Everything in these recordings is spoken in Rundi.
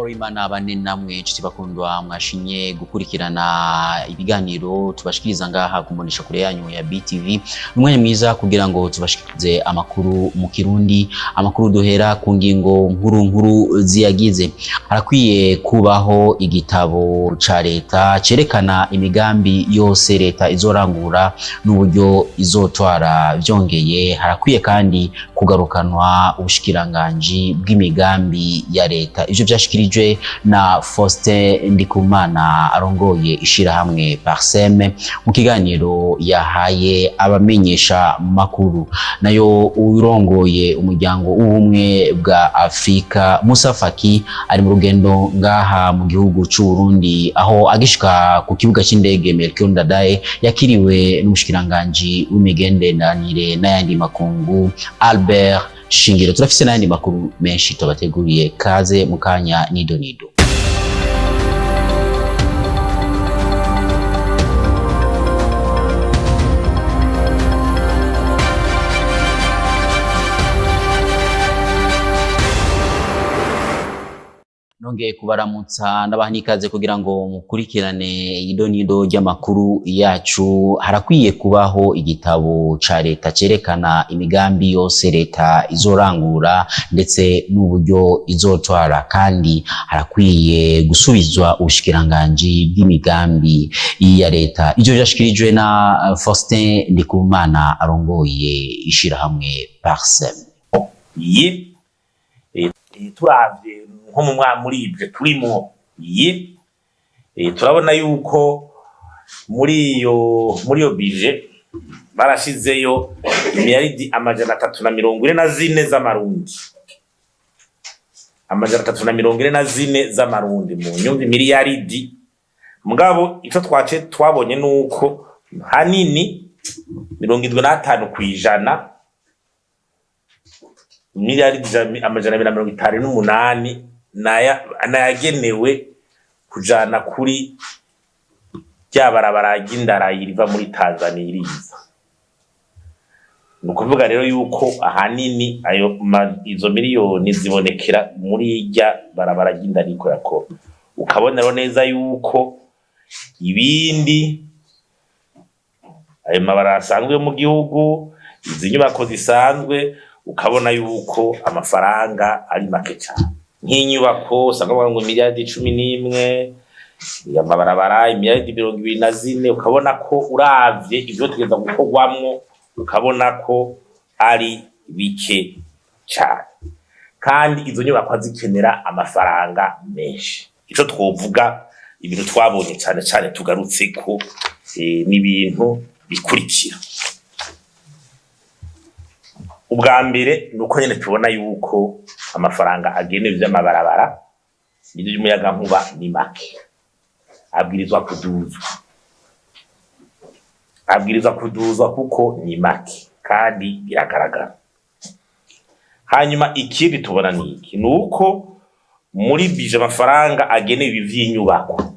amahoro y'Imana bane namwe nshuti bakundwa mwashinye gukurikirana ibiganiro tubashikiriza ngaha kumbonesha kure yanyu ya BTV. Umwanya mwiza kugira ngo tubashikirize amakuru mu Kirundi, amakuru duhera ku ngingo nkuru ziyagize. Harakwiye kubaho igitabo ca leta cerekana imigambi yose leta izorangura n'uburyo izotwara. Vyongeye harakwiye kandi kugarukanwa ubushikiranganji bw'imigambi ya leta. Ivyo vyashikirijwe na Faustin Ndikumana arongoye ishirahamwe Parsem mu kiganiro yahaye abamenyesha makuru. Nayo urongoye umuryango w'ubumwe bwa Afrika Musa Faki ari mu rugendo ngaha mu gihugu c'u Burundi, aho agishika ku kibuga c'indege Melchior Ndadaye yakiriwe n'umushikiranganji w'imigenderanire n'ayandi makungu Albert Shingiro. Turafise n'ayandi makuru menshi tubateguriye, kaze mukanya nido. Nongeye kubaramutsa ndabaha n'ikaze kugira ngo mukurikirane idonido ry'amakuru yacu. Harakwiye kubaho igitabo ca leta cerekana imigambi yose leta izorangura ndetse n'uburyo izotwara, kandi harakwiye gusubizwa ubushikiranganji bw'imigambi ya leta. Ivyo vyashikirijwe na Faustin Ndikumana arongoye ishirahamwe Parsem. Turavye nko mu muri ibyo turimo turabona yuko muri iyo bije barashizeyo miliyaridi 344 z'amarundi, 344 z'amarundi mu nyumvi miliyaridi. Mugabo ico twabonye nuko hanini 75% miliyaridi 258 nayagenewe kujana kuri ryabarabara ry'indara riva muri Tanzania iriza. Nukuvuga rero yuko ahanini izo miliyoni zibonekera muri rya barabara ry'indara riko. Ukabona rero neza yuko ibindi ayo mabara asanzwe mu gihugu, izi nyubako zisanzwe, ukabona yuko amafaranga ari make cyane. Nk'inyubako usanga ngo miliyaridi 11, amabarabara miliyaridi 24, ukabona ko uravye ivyo tugeza gukorwamwo ukabona ko ari bike cyane, kandi izo nyubako zikenera amafaranga menshi. Ico twovuga ibintu twabonye cyane tugarutse ko n'ibintu bikurikira. Ubwa mbere nuko nyene tubona yuko amafaranga agenewe vy'amabarabara y'umuyaga nkuba ni make, abwirizwa kuduzwa kuko ni make kandi biragaragara. Hanyuma ikindi tubona niki nuko muri bije amafaranga agenewe ivy'inyubako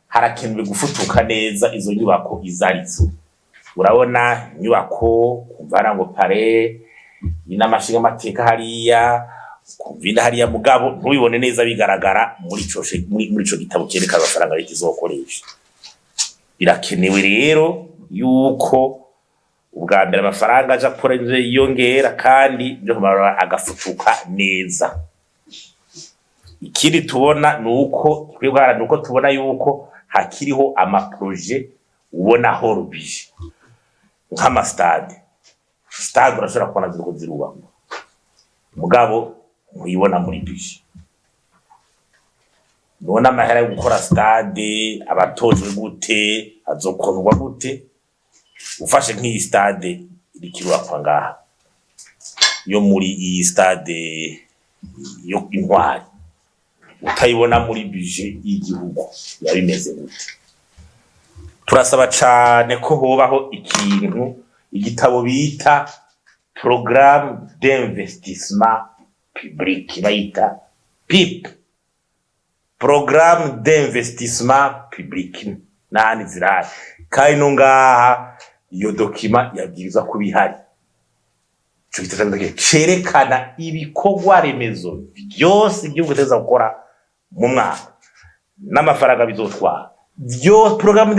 harakenewe gufutuka neza izo nyubako izarizo. Urabona nyubako kumvana ngo pare inamashinga mateka hariya kumvinda hariya, mugabo ntubibone neza bigaragara muri ico gitabo cyerekana amafaranga leta izokoresha. Birakenewe rero yuko ubwa mbere amafaranga aja kure yongera kandi byo kumarura agafutuka neza. Ikindi tubona nuko tubona yuko hakiriho amaproje ubona ho rubije nk'ama stade urashobora kubona ziriko zirubakwa, mugabo uyibona muri bije. None amahera yo gukora stade abatojwe gute, azokorwa gute? Ufashe nk'iyi stade irikirubakwa ngaha yo muri iyi stade yo Intwari, utayibona muri bije y'igihugu yabimeze gute? Turasaba cyane ko hobaho igitabo bita Programme d'investissement public, bayita PIP, Programme d'investissement public. Nani zirari kandi no ngaha iyo dokima yabwirizwa kubihari. Cyo cerekana ibikorwa remezo byose igihugu teza gukora mu mwaka n'amafaranga bizotwara vyose programme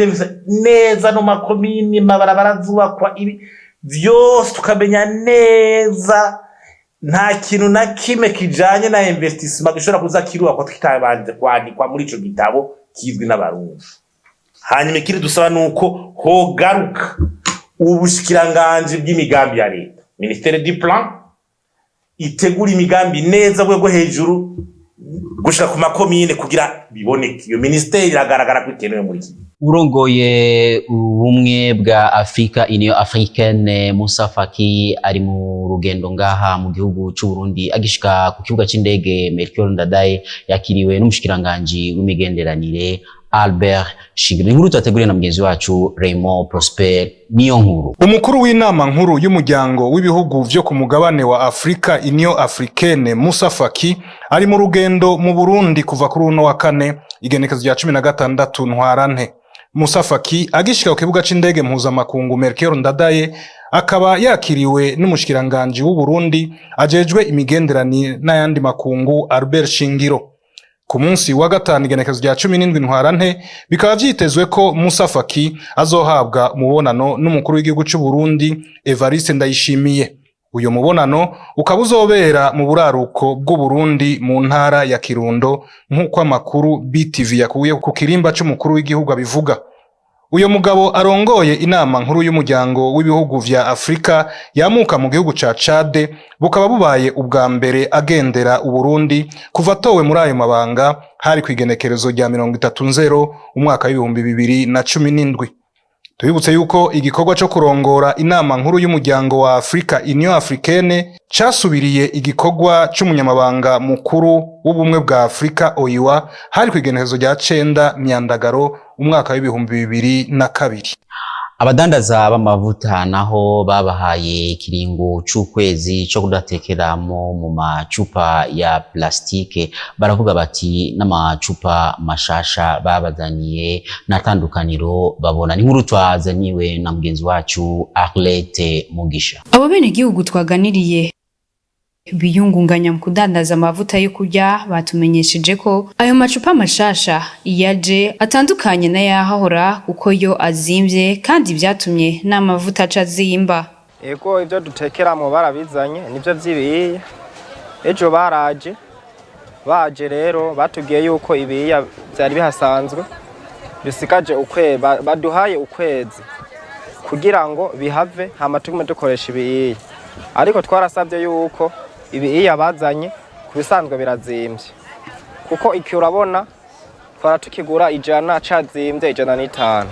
neza no makomini mabarabara zubakwa ibi vyose tukamenya neza nta kintu na kimwe kijanye na investissement gishobora kuza kirubakwa tukitabanje kwandikwa muri ico gitabo kizwi n'abarundi. Hanyuma ikiri dusaba nuko hogaruka ubushikiranganje bw'imigambi ya leta, ministère du plan itegura imigambi neza bwo hejuru gushika ku makomine kugira biboneke. Iyo ministère iragaragara ko ikenewe muri iki. Urongoye ubumwe bwa Afrika Union Africaine Moussa Faki ari mu rugendo ngaha mu gihugu c'u Burundi agishika ku kibuga c'indege Melchior Ndadaye yakiriwe n'umushikiranganje w'imigenderanire Albert Shingiro. Inkuru twateguriye na mugenzi wacu Raymond Prosper niyo nkuru. Umukuru w'inama nkuru y'umuryango w'ibihugu vyo ku mugabane wa Afrika Union Africaine Moussa Faki ari mu rugendo mu Burundi kuva kuri uno wa kane igenekezo rya 16 Ntwarante. Moussa Faki agishika ku kibuga c'indege mpuzamakungu Melchior Ndadaye akaba yakiriwe n'umushikiranganje w'u Burundi ajejwe imigenderanire n'ayandi makungu Albert Shingiro. Ku munsi wa gatanu igenekezo rya 17 Ntwarante bikaba vyitezwe ko Moussa Faki azohabwa umubonano n'umukuru w'igihugu c'u Burundi Evariste Ndayishimiye. Uyo mubonano ukaba uzobera mu buraruko bw'u Burundi mu ntara ya Kirundo nk'uko amakuru BTV yakuye ku kirimba c'umukuru w'igihugu abivuga. Uyo mugabo arongoye inama nkuru y'umuryango w'ibihugu vya Afrika yamuka mu gihugu ca Chad bukaba bubaye ubwa mbere agendera u Burundi kuva towe muri ayo mabanga hari kwigenekerezo rya 30 umwaka w'ibihumbi 2017. Tubibutse yuko igikorwa cyo kurongora inama nkuru y'umuryango wa Afrika Union Africaine casubiriye igikorwa c'umunyamabanga mukuru w'ubumwe bwa Afrika OIWA hari kwigenekerezo rya 9 Myandagaro umwaka w'ibihumbi 2002. Abadandaza b'amavuta naho babahaye kiringo c'ukwezi cyo kudatekeramo mu macupa ya plastike baravuga bati n'amacupa mashasha babazaniye natandukaniro babona. Ni nkuru twazaniwe na mugenzi wacu Arlette Mugisha. Abo bene gihugu twaganiriye biyungunganya mu kudandaza amavuta yo kurya batumenyesheje ko ayo macupa mashasha yaje atandukanye na yahahora kuko yo azimvye kandi byatumye n'amavuta acazimba. Ego ivyo dutekeramo barabizanye nivyo vyibiye. Ejo baje rero batubwiye yuko ibiya byari bihasanzwe bisigaje baduhaye ukwezi kugira ngo bihave hama tugume dukoresha ibiya. Ariko twarasabye yuko ibiya bazanye kubisanzwe birazimvye kuko iki urabona twara tukigura 100 cazimvye 105.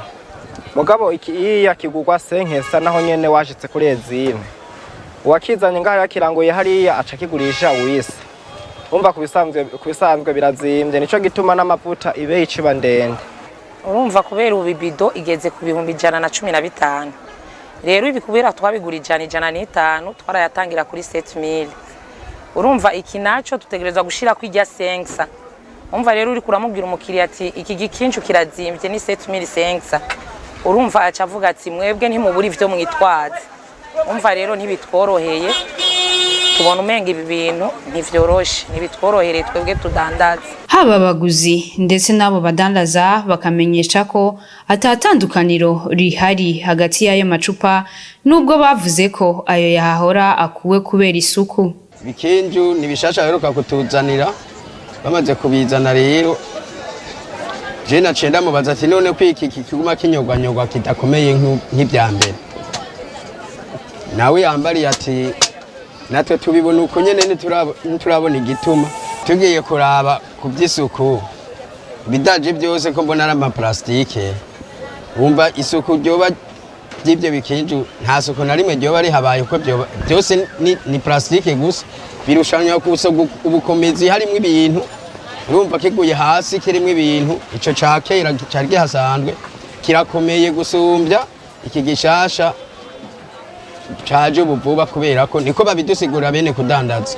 Mugabo iki kigurwa senkesa naho nyene washitse kuri ezine uwakizanye ngaho yakiranguye hariya aca kigurisha wise. Umva kubisanzwe birazimvye nico gituma n'amavuta ibe iciba ndende. Urumva kubera ubibido igeze ku 115. Rero ibikubira twabigura 105 twarayatangira kuri 7000. Urumva iki naco tutegerezwa gushira kwirya sensa. Umva rero uri kuramubwira umukiriya ati iki gikincu kirazimvye ni 7500. Urumva acavuga ati mwebwe ntimuburi ivyo mwitwaze. Umva rero ntibitworoheye tubona umenga ibi bintu ntivyoroshe ntibitworohere twebwe tudandaza. Haba abaguzi ndetse nabo badandaza bakamenyesha ko atatandukaniro rihari hagati y'ayo macupa nubwo bavuze ko ayo yahahora akuwe kubera isuku. Bikinju nibishasha heruka kutuzanira bamaze kubizana rero je nacenda mubaza ati none kwiki kiguma kinyogwanyogwa kidakomeye nk'ibyambere. Nawe yambari ati natwe tubibona uko nyene nturabona igituma tugiye kuraba kubyisuku bidaje byose ko mbona ama plastike. Wumva isuku ryoba by'ibyo bikinju nta suku na rimwe ryoba rihabaye uko byose ni plastike gusa birushanya kuso ubukomezi harimo ibintu. Urumva kiguye hasi kirimo ibintu ico cakera cyari gihasanzwe kirakomeye gusumbya iki gishasha caje ubuvuba kubera ko niko babidusigura bene kudandaza.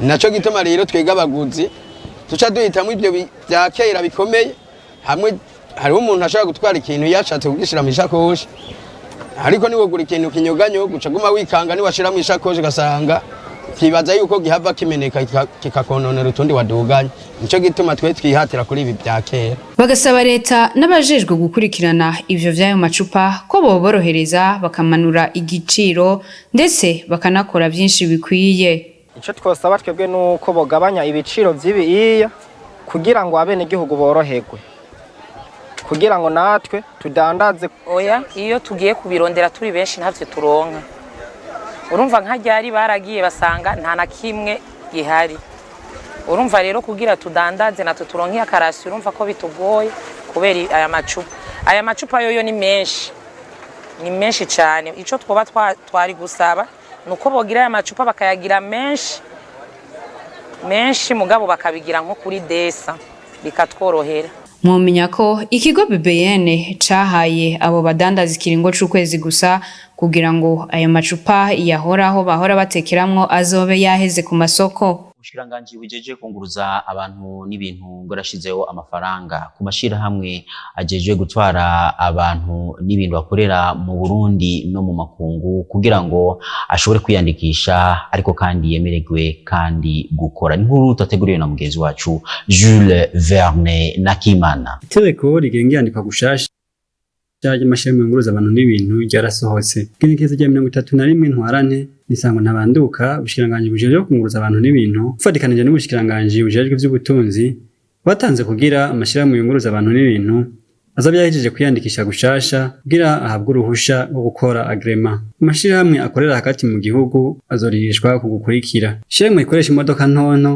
Naco gituma rero twega abaguzi tuca duhitamo ibyo bya kera bikomeye. Hamwe hari umuntu ashaka gutwara ikintu yashatse kugishira mu ishakoshi ariko niwe gura ikintu kinyoganyo guca guma wikanga ni washira mu ishakoshi gasanga twibaza yuko gihava kimeneka kikakononera utundi waduganye, nico gituma twe twihatira kuri ibi bya kera. Bagasaba leta n'abajejwe gukurikirana ivyo vy'ayo macupa ko boborohereza bakamanura igiciro ndetse bakanakora vyinshi bikwiye. Ico twosaba twebwe nuko bogabanya ibiciro vy'ibiya kugira ngo abenegihugu boroherwe, kugira ngo natwe tudandaze. Oya, iyo tugiye kubirondera turi benshi ntavyo turonka. Urumva nka ryari baragiye basanga nta na kimwe gihari. Urumva rero kugira tudandaze natwe turonke akarasi, urumva ko bitugoye kubera aya macupa yoyo ni menshi cyane. Ico twoba twari gusaba nuko bogira aya macupa bakayagira menshi mugabo bakabigira nko kuri desa bikatworohera. Mwomenya ko ikigo BBN cahaye abo badandaza ikiringo c'ukwezi gusa kugira ngo ayo macupa yahoraho bahora batekeramwo azobe yaheze ku masoko. Ubushikiranganje bujeje kunguruza abantu n'ibintu ngo rashizeho amafaranga ku mashirahamwe ajeje gutwara abantu n'ibintu bakorera mu Burundi no mu makungu kugira ngo ashobore kwiyandikisha ariko kandi yemererwe kandi gukora. Inkuru tateguriwe na mugenzi wacu Jules Verne Nakimana. Itegeko rigenga iyandikwa gushasha ry'amashirahamwe yunguruza abantu n'ibintu ryarasohotse. Igenekerezo rya 31 Ntwarante nisango ntabanduka ubushikiranganje bujeje kunguruza abantu n'ibintu ufatikanije n'ubushikiranganje bujejwe ivy'ubutunzi batanze kugira amashirahamwe yunguruza abantu n'ibintu azabyahejeje kwiyandikisha gushasha kugira ahabwe uruhusha rwo gukora agrema. Amashirahamwe akorera hagati mu gihugu azorihishwa kugukurikira. Ishirahamwe rikoresha imodoka ntonto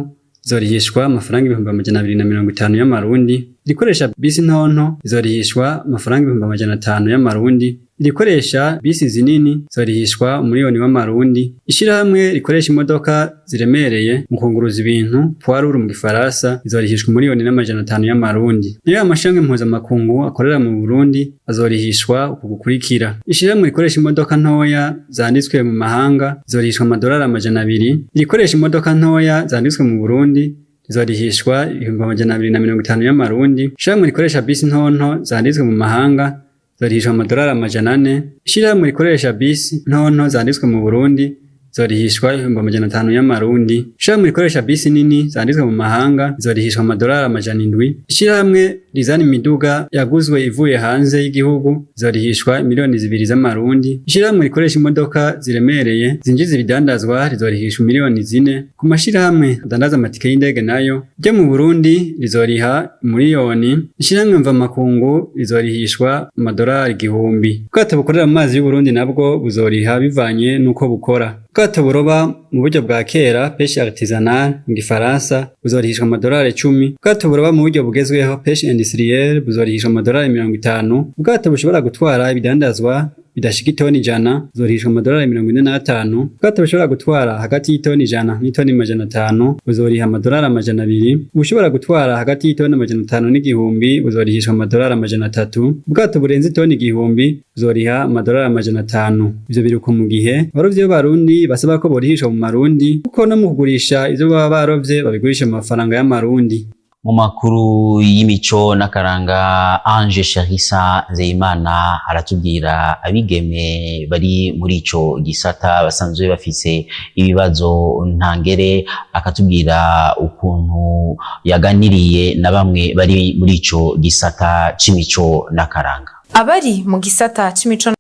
zorihishwa amafaranga 250 y'amarundi, rikoresha bisi ntonto zorihishwa amafaranga 500 y'amarundi, rikoresha bisi zinini zorihishwa umuriyoni w'amarundi. Ishirahamwe rikoresha imodoka ziremereye mu kunguruza ibintu poids mu gifaransa zorihishwa umuriyoni n'500 y'amarundi. Niyo amashirahamwe mpuzamakungu akorera mu Burundi azorihishwa ukugukurikira. Ishirahamwe rikoresha imodoka ntoya zanditswe mu mahanga zorihishwa amadolari 200, rikoresha imodoka ntoya zanditswe mu Burundi zorihishwa 250 y'amarundi. Ishirahamwe rikoresha bisi ntonto zanditswe mu mahanga zorihishwa amadolari 400. Ishirahamwe rikoresha bisi ntonto zanditswe mu Burundi zorihishwa 500 y'amarundi. Ishirahamwe rikoresha bisi nini zanditswe mu mahanga zorihishwa amadolari 700. Ishirahamwe rizana imiduga yaguzwe ivuye hanze y'igihugu zorihishwa miliyoni 2 z'amarundi. Ishirahamwe rikoresha imodoka ziremereye zinjiza ibidandazwa rizorihishwa miliyoni 4. Ku mashirahamwe adandaza amatike y'indege nayo ryo mu Burundi rizoriha miliyoni. Ishirahamwe mva makungu rizorihishwa amadolari 1000. Ubwato bukorera mu mazi y'u Burundi nabwo buzoriha bivanye nuko bukora. Ubwato buroba mu buryo bwa kera pêche artisanale mu gifaransa buzorihishwa amadolari 10. Ubwato buroba mu buryo bugezweho pêche industrielle buzorihishwa amadolari 50. Ubwato bushobora gutwara ibidandazwa bidashika itoni 100 buzorihishwa amadolari 45. Ubwato bushobora gutwara hagati y'itoni 100 n'itoni 500 buzoriha amadolari 200. Bushobora gutwara hagati y'itoni 500 n'igihumbi buzorihishwa amadolari 300. Ubwato burenze itoni 1000 buzoriha amadolari 500. Ivyo biruko mu gihe barovye b'abarundi basaba ko borihishwa mu marundi kuko no mu kugurisha ivyo baba barovye babigurisha mu mafaranga y'amarundi. Mu makuru y'imico n'akaranga Ange Charissa Nzeyimana aratubwira abigeme bari muri ico gisata basanzwe bafise ibibazo ntangere, akatubwira ukuntu yaganiriye na bamwe bari muri ico gisata c'imico n'akaranga. Abari mu gisata c'imico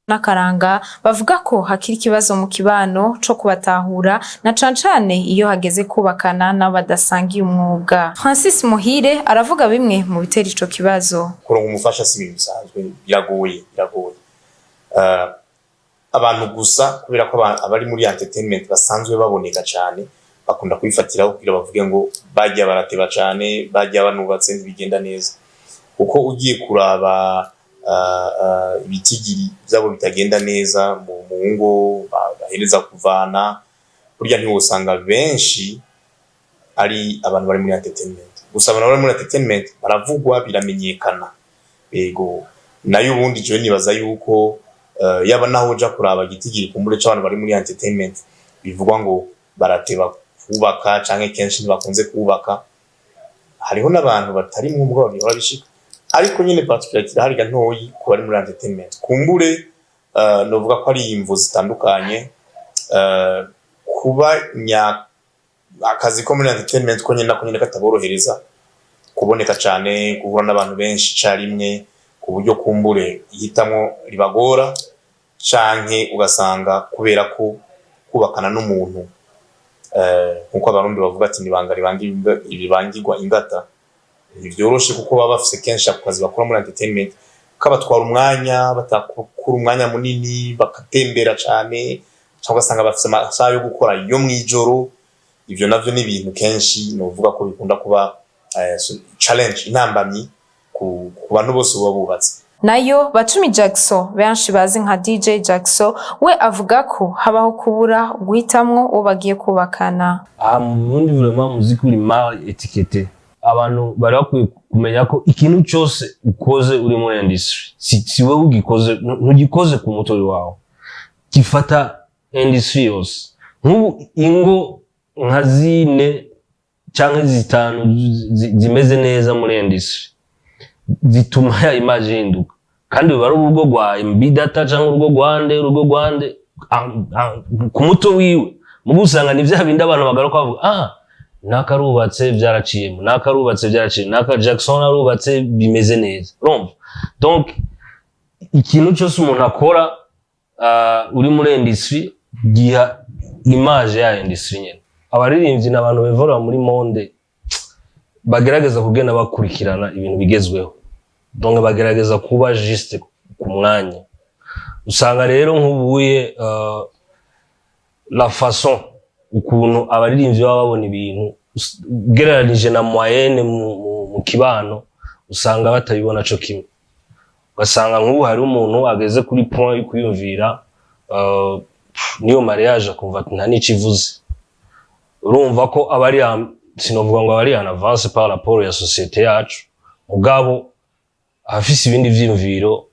n'akaranga bavuga ko hakiri ikibazo mu kibano co kubatahura na cancane iyo hageze kubakana n'abadasangiye umwuga. Francis Muhire aravuga bimwe mu bitera ico kibazo. Kuronka umufasha si ibintu bisanzwe, biragoye. Abantu gusa kubera ko abari muri entertainment basanzwe baboneka cyane bakunda kwifatiraho kugira bavuge ngo bajya barateba cyane, bajya banubatse ntibigenda neza. Kuko ugiye kuraba ibitigiri byabo bitagenda neza mu ngo bahereza kuvana, burya ntiwosanga benshi ari abantu bari muri entertainment. Gusa abantu bari muri entertainment baravugwa, biramenyekana. Yego nayo ubundi je nibaza yuko yaba naho uja kuraba igitigiri kumbure cy'abantu bari muri entertainment bivugwa ngo barateba kubaka canke kenshi ntibakunze kubaka. Hariho n'abantu batari mu ngo babishika, ariko nyine particularity hariga ntoyi ku bari muri entertainment. Kumbure novuga ko ari imvu zitandukanye, kuba akazi ko muri entertainment ko nyine kataborohereza kuboneka cyane, guhura n'abantu benshi carimwe ku buryo kumbure ihitamo ribagora, canke ugasanga kubera ko kubakana n'umuntu nkuko abarundi bavuga ati nibanga ribangirwa ingata, ntibyoroshe kuko baba bafise kenshi akazi bakora muri entertainment kabatwara umwanya, batakura umwanya munini, bakatembera cyane, cyangwa ugasanga bafise amasaha yo gukora yo mwijoro. Ivyo navyo ni ibintu kenshi novuga ko bikunda kuba challenge, intambamyi ku bantu bose baba bubatse. Nayo Bacumi Jackson benshi bazi nka DJ Jackson we avuga ko habaho kubura guhitamwo uwo bagiye kubakana. Mundi vraiment muziki uri mal etiquette. Abantu bari bakwiye kumenya ko ikintu cyose ukoze uri muri industry si wewe ugikoze, ntugikoze ku mutori wawe, gifata industry yose. Nk'ubu ingo nka zine canke zitanu zimeze neza muri industry zituma ya image hinduka, kandi bari urugo rwa MB Data canke urugo rwande ku muto wiwe mu gusanga ni vya bindi abantu bagaruka bavuga nakarubatse byaraciyemo, naka Jackson arubatse bimeze neza, urumva. Donc ikintu cyose umuntu akora uri muri industry giha image ya industry nyene. Abaririmbyi n'abantu bevora muri monde bagerageza kugenda bakurikirana ibintu bigezweho, donc bagerageza kuba juste ku mwanya. Usanga rero nk'ubuye la façon ukuntu abaririmbyi baba babona ibintu ugereranije na moyenne mu kibano, usanga batabibona cyo kimwe. Ugasanga nk'ubu hari umuntu ageze kuri point yo kuyumvira niyo mariage akumva nta n'ikivuze, urumva ko abari sinovuga ngo abari en avance par rapport ya société yacu, mugabo afise ibindi vyimviro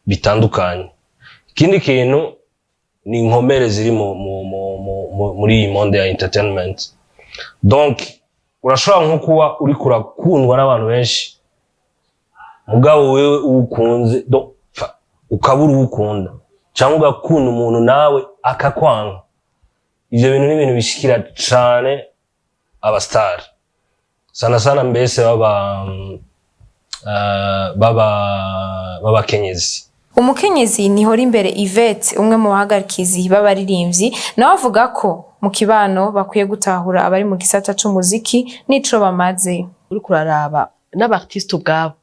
bitandukanye. Ikindi kintu ni inkomere ziri muri iyi monde ya entertainment. Donc urashobora nko kuba uri kurakundwa n'abantu benshi, mugabo wewe ukunze ukabura ukunda, cyangwa ugakunda umuntu nawe akakwanga. Ivyo bintu ni ibintu bishikira cyane abastar sana mbese baba kenyezi. Umukenyezi Nihora imbere Yvette umwe mu bahagarikizi b'abaririmbyi nawe avuga ko mu kibano bakwiye gutahura abari mu gisata c'umuziki nico bamaze. Uri kuraraba n'abartiste ubwabo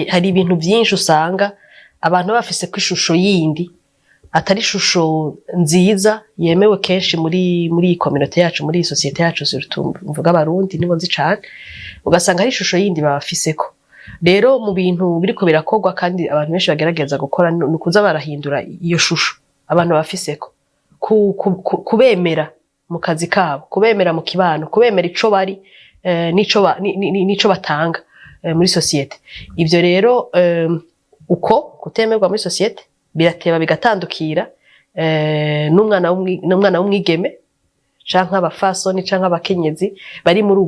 hari ibintu byinshi usanga abantu bafise ku ishusho yindi atari ishusho nziza yemewe kenshi muri iyi community yacu, muri iyi societe yacu, mvuga abarundi nibo nzi cyane, ugasanga hari ishusho yindi babafiseko. Rero mu bintu biriko birakogwa kandi abantu benshi bagerageza gukora nukuza barahindura iyo shusho abantu bafiseko, kubemera mu kazi kabo, kubemera mu kibano, kubemera ico bari nico batanga muri societe. Ivyo rero uko kutemerwa muri societe birateba bigatandukira n'umwana w'umwigeme canke abafasoni canke abakenyezi bari muri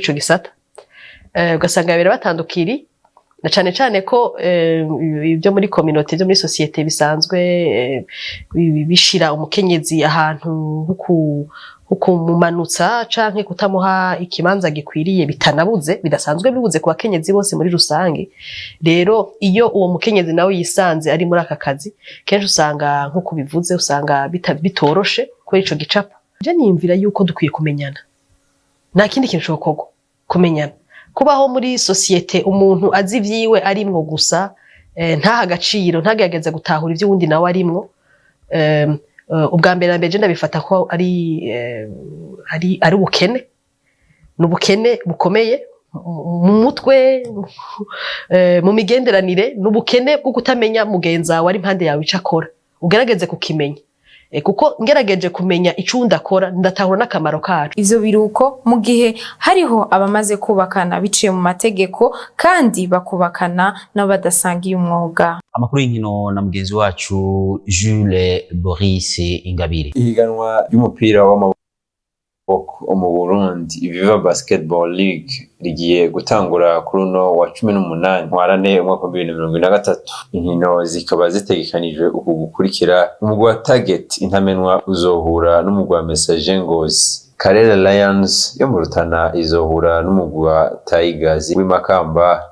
ico gisata. Ugasanga birabatandukiri na cane ko ibyo muri community byo muri societe bisanzwe bishira umukenyezi ahantu kumumanutsa canke kutamuha ikibanza gikwiriye bidasanzwe bibuze ku bakenyezi bose muri rusange. Rero iyo uwo mukenyezi nawe yisanze ari muri aka kazi, kenshi usanga nkuko bivuze usanga bitoroshe kuri ico gicapo. Je niyumvira yuko dukwiye kumenyana, nta kindi kintu cyo kumenyana. Kubaho muri societe umuntu azi vyiwe arimwo gusa, ntaha agaciro, ntagerageza gutahura ivyo wundi nawe arimwo. Ubwa mbere je ndabifata ko ari ubukene, n'ubukene bukomeye mu mutwe, mu migenderanire, n'ubukene bwo kutamenya mugenza wari impande yawe ico akora, ugerageze kukimenya. Kuko ngerageje kumenya icundi akora ndatahura n'akamaro kacu. Ivyo biruko mu gihe hariho abamaze kubakana biciye mu mategeko kandi bakubakana n'abadasangiye umwuga. Amakuru y'inkino na mugenzi wacu Jules Boris Ingabire. Ihiganwa ry'umupira w'amaboko Epoque mu Burundi Viva Basketball League rigiye gutangura kuri uno wa 18 ntwarane umwaka wa 2023. Inkino zikaba zitegekanijwe uku gukurikira: umugwi wa Target intamenwa uzohura n'umugwi wa Messager Ngozi, Karela Lions yo mu Rutana izohura n'umugwi wa Tigers w'Imakamba,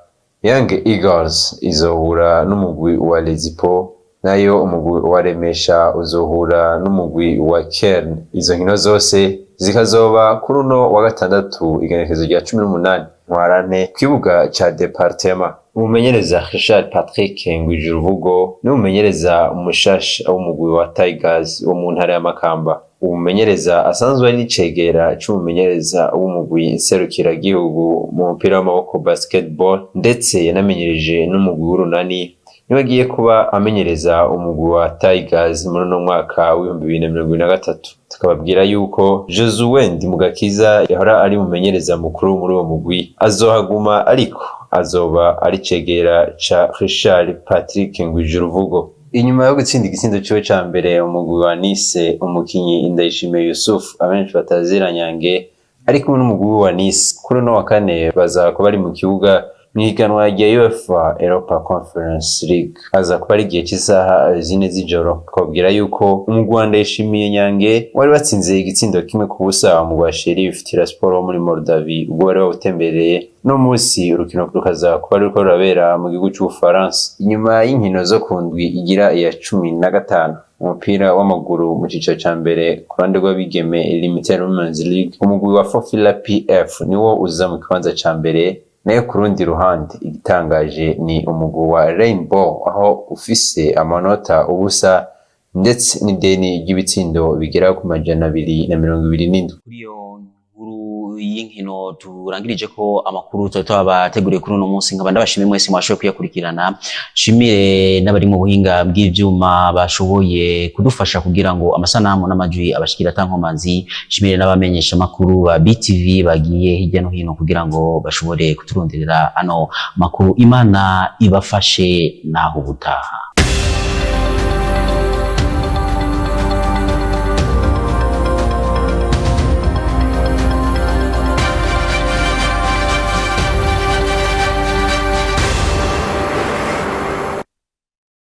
Young Eagles izohura n'umugwi wa Lezipo, nayo umugwi wa Remesha uzohura n'umugwi wa Kern. Izo nkino zose zikazoba kuri uno wa gatandatu igenekerezo rya 18 ntwarane kibuga ca Departement. Umumenyereza Richard Patrick Ngwijuruvugo ni umumenyereza umushasha w'umugwi wa Tigers wo mu ntara ya Makamba. Umumenyereza asanzwe ari icegera c'umumenyereza w'umugwi serukiragihugu mu mupira w'amaboko basketball, ndetse yanamenyereje n'umugwi w'Urunani. Nibagiye kuba amenyereza umugwi wa Tigers muri no mwaka wa 2023. Tukababwira yuko Josué Ndimugakiza yahora ari umumenyereza mukuru muri uwo mugwi azohaguma, ariko azoba ari cegera ca Richard Patrick Ngwijuruvugo. Inyuma yo gutsinda igitsindo cyo ca mbere umugwi wa Nice, umukinyi Indayishimiye Yusuf abenshi batazira Nyange ariko n'umugwi wa Nice kuri no wa kane bazakuba bari mu kibuga mwiganwa rya UEFA Europa Conference League. Aza kuba ari igihe cy'isaha 4 z'ijoro. Twabwira yuko umugwi wa Ndayishimiye Nyange wari watsinze igitsindo kimwe ku busa mu gwa Sheriff Tiraspol wo muri Moldavie ubwo bari bawutembereye. No musi urukino rukaza kuba ruriko rurabera mu gihugu cy'Ubufaransa inyuma y'inkino zo kundwi igira iya 15. Umupira w'amaguru mu ciciro ca mbere ku ruhande rw'abigeme Limited Women's League, umugwi wa Fofila PF niwo uza mu kibanza ca mbere, nayo ku rundi ruhande igitangaje ni umugwi wa Rainbow aho ufise amanota ubusa ndetse n'ideni ry'ibitsindo bigera ku 227. Kuri iyo nkuru y'inkino turangirije ko amakuru twabateguriye kuri uno munsi. Nkaba ndabashimiye mwese mwashoboye kuyakurikirana. Shimire n'abari mu buhinga bw'ivyuma bashoboye kudufasha kugira ngo amasanamu n'amajwi abashikira tankomanzi. Shimire n'abamenyesha makuru ba BTV bagiye hirya no hino kugira ngo bashobore kuturundirira ano makuru. Imana ibafashe naho ubutaha.